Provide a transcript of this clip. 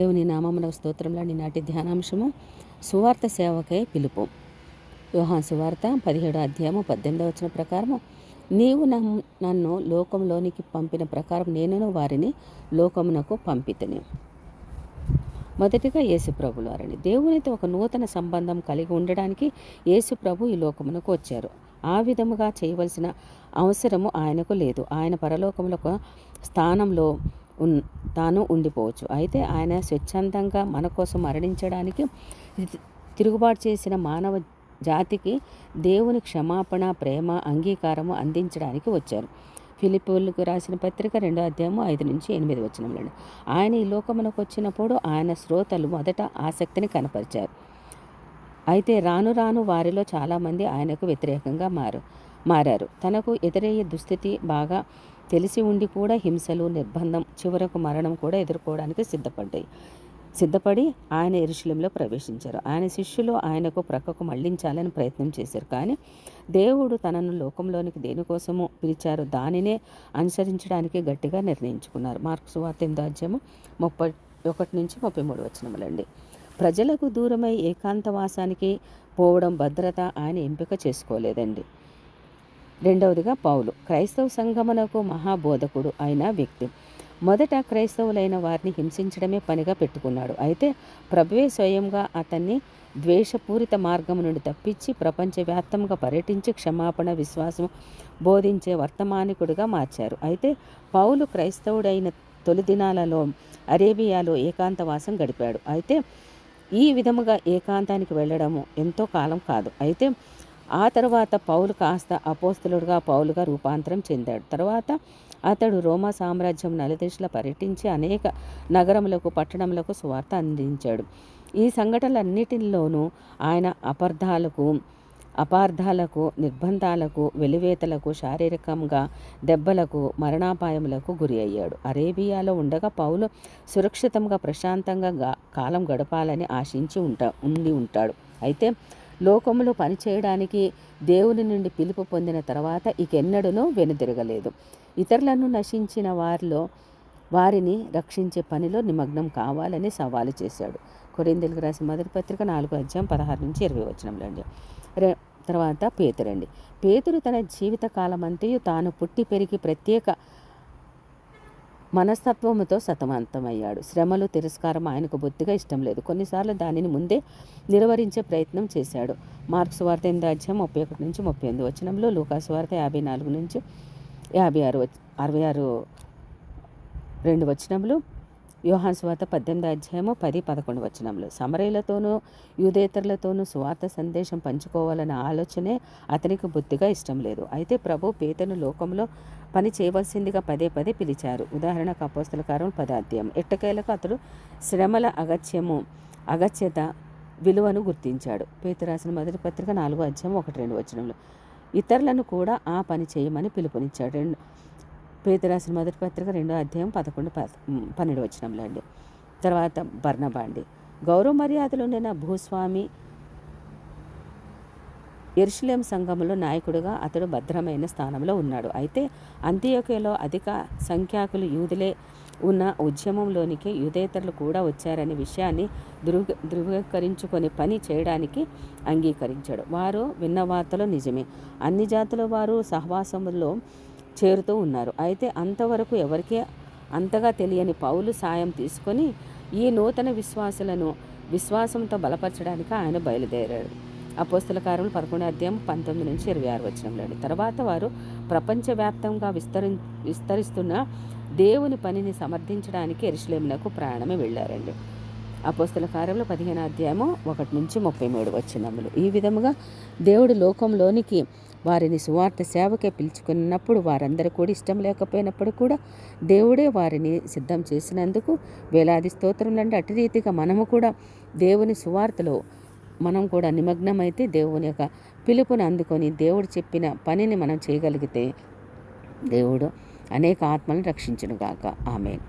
దేవుని నామమున స్తోత్రంలోని నాటి ధ్యానాంశము సువార్త సేవకై పిలుపు. యోహాను సువార్త 17వ అధ్యాయము 18వ వచనం ప్రకారము, నీవు నన్ను లోకంలోనికి పంపిన ప్రకారం నేనును వారిని లోకమునకు పంపితిని. మొదటిగా యేసు ప్రభుల వారిని దేవునితో ఒక నూతన సంబంధం కలిగి ఉండడానికి యేసు ప్రభు ఈ లోకమునకు వచ్చారు. ఆ విధముగా చేయవలసిన అవసరము ఆయనకు లేదు. ఆయన పరలోకముల స్థానంలో తాను ఉండిపోవచ్చు. అయితే ఆయన స్వచ్ఛందంగా మన కోసం మరణించడానికి, తిరుగుబాటు చేసిన మానవ జాతికి దేవుని క్షమాపణ, ప్రేమ, అంగీకారము అందించడానికి వచ్చారు. ఫిలిప్పీయులకు రాసిన పత్రిక 2వ అధ్యాయము 5-8 వచనములు. ఆయన ఈ లోకమునకు వచ్చినప్పుడు ఆయన శ్రోతలు మొదట ఆసక్తిని కనపరిచారు. అయితే రాను రాను వారిలో చాలామంది ఆయనకు వ్యతిరేకంగా మారారు. తనకు ఎదురయ్యే దుస్థితి బాగా తెలిసి ఉండి కూడా హింసలు, నిర్బంధం, చివరకు మరణం కూడా ఎదుర్కోవడానికి సిద్ధపడి ఆయన యెరూషలేములో ప్రవేశించారు. ఆయన శిష్యులు ఆయనకు ప్రక్కకు మళ్లించాలని ప్రయత్నం చేశారు. కానీ దేవుడు తనను లోకంలోనికి దేనికోసము పిలిచారో దానినే అనుసరించడానికి గట్టిగా నిర్ణయించుకున్నారు. మార్కు సువార్త 8వ అధ్యాయము 31-33 వచనములండి. ప్రజలకు దూరమై ఏకాంతవాసానికి పోవడం భద్రత ఆయన ఎంపిక చేసుకోలేదండి. రెండవదిగా పౌలు క్రైస్తవ సంఘమునకు మహాబోధకుడు అయిన వ్యక్తి. మొదట క్రైస్తవులైన వారిని హింసించడమే పనిగా పెట్టుకున్నాడు. అయితే ప్రభువే స్వయంగా అతన్ని ద్వేషపూరిత మార్గం నుండి తప్పించి ప్రపంచవ్యాప్తంగా పర్యటించి క్షమాపణ, విశ్వాసం బోధించే వర్తమానికుడిగా మార్చారు. అయితే పౌలు క్రైస్తవుడైన తొలి దినాలలో అరేబియాలో ఏకాంతవాసం గడిపాడు. అయితే ఈ విధముగా ఏకాంతానికి వెళ్ళడము ఎంతో కాలం కాదు. అయితే ఆ తర్వాత పౌలు కాస్త అపోస్తలుడుగా పౌలుగా రూపాంతరం చెందాడు. తర్వాత అతడు రోమా సామ్రాజ్యం నలుదిశలా పర్యటించి అనేక నగరములకు, పట్టణములకు సువార్త అందించాడు. ఈ సంఘటనలన్నిటిలోనూ ఆయన అపార్థాలకు, నిర్బంధాలకు, వెలివేతలకు, శారీరకంగా దెబ్బలకు, మరణాపాయములకు గురి అయ్యాడు. అరేబియాలో ఉండగా పౌలు సురక్షితంగా, ప్రశాంతంగా కాలం గడపాలని ఆశించి ఉండి ఉంటాడు. అయితే లోకములో పనిచేయడానికి దేవుని నుండి పిలుపు పొందిన తర్వాత ఇకెన్నడూనూ వెనుదిరగలేదు. ఇతరులను నశించిన వారిని రక్షించే పనిలో నిమగ్నం కావాలని సవాలు చేశాడు. కొరింథీయులకు రాసిన మొదటి పత్రిక 4వ అధ్యాయం 16-20 వచనములండి. తర్వాత పేతురు తన జీవిత కాలమంతయు తాను పుట్టి పెరిగి ప్రత్యేక మనస్తత్వముతో సతమతమయ్యాడు. శ్రమలు, తిరస్కారం ఆయనకు బొత్తిగా ఇష్టం లేదు. కొన్నిసార్లు దానిని ముందే నిలువరించే ప్రయత్నం చేశాడు. మార్కు సువార్త 8వ అధ్యాయం 31-38 వచనంలో, లూకా సువార్త 54-66 వచనములు, యోహాను సువార్త 18వ అధ్యాయము 10-11 వచనములు. సమరయులతోనూ యూదేతరులతోనూ సువార్త సందేశం పంచుకోవాలన్న ఆలోచనే అతనికి బొత్తిగా ఇష్టం లేదు. అయితే ప్రభు పేతురును లోకంలో పని చేయవలసిందిగా పదే పిలిచారు. ఉదాహరణకు అపోస్తల కార్యములు 10వ అధ్యాయం. ఎట్టకేలకు అతడు శ్రమల అగత్యత విలువను గుర్తించాడు. పేతురు రాసిన మొదటి పత్రిక 4వ అధ్యాయం 1-2 వచనములు. ఇతరులను కూడా ఆ పని చేయమని పిలుపునిచ్చాడు. పేతురు రాసిన మొదటి పత్రిక 2వ అధ్యాయం 11-12 వచనములు అండి. తర్వాత బర్నబా అండి. గౌరవ మర్యాదలు ఉండిన భూస్వామి యెరూషలేము సంఘములో నాయకుడిగా అతడు భద్రమైన స్థానంలో ఉన్నాడు. అయితే అంతియోక్యలో అధిక సంఖ్యాకులు యూదులే ఉన్న ఉద్యమంలోనికి యూదేతరులు కూడా వచ్చారనే విషయాన్ని ధృవీకరించుకొని పని చేయడానికి అంగీకరించాడు. వారు విన్న వార్తలు నిజమే. అన్ని జాతుల వారు సహవాసములో చేరుతూ ఉన్నారు. అయితే అంతవరకు ఎవరికీ అంతగా తెలియని పౌలు సాయం తీసుకొని ఈ నూతన విశ్వాసులను విశ్వాసంతో బలపరచడానికి ఆయన బయలుదేరాడు. అపోస్తల కార్యములు 11వ అధ్యాయం 19-26 వచనములు. తర్వాత వారు ప్రపంచవ్యాప్తంగా విస్తరిస్తున్న దేవుని పనిని సమర్థించడానికి యెరూషలేమునకు ప్రయాణమే వెళ్ళారండి. అపోస్తల కార్యములు 15వ అధ్యాయము 1-33 వచనములు. ఈ విధముగా దేవుడు లోకంలోనికి వారిని సువార్త సేవకే పిలుచుకున్నప్పుడు వారందరూ కూడా ఇష్టం లేకపోయినప్పుడు కూడా దేవుడే వారిని సిద్ధం చేసినందుకు వేలాది స్తోత్రములండి. అటు రీతిగా మనము కూడా దేవుని సువార్తలో మనం కూడా నిమగ్నమైతే దేవుని యొక్క పిలుపుని అందుకొని దేవుడు చెప్పిన పనిని మనం చేయగలిగితే దేవుడు అనేక ఆత్మలను రక్షించునుగాక. ఆమేన్.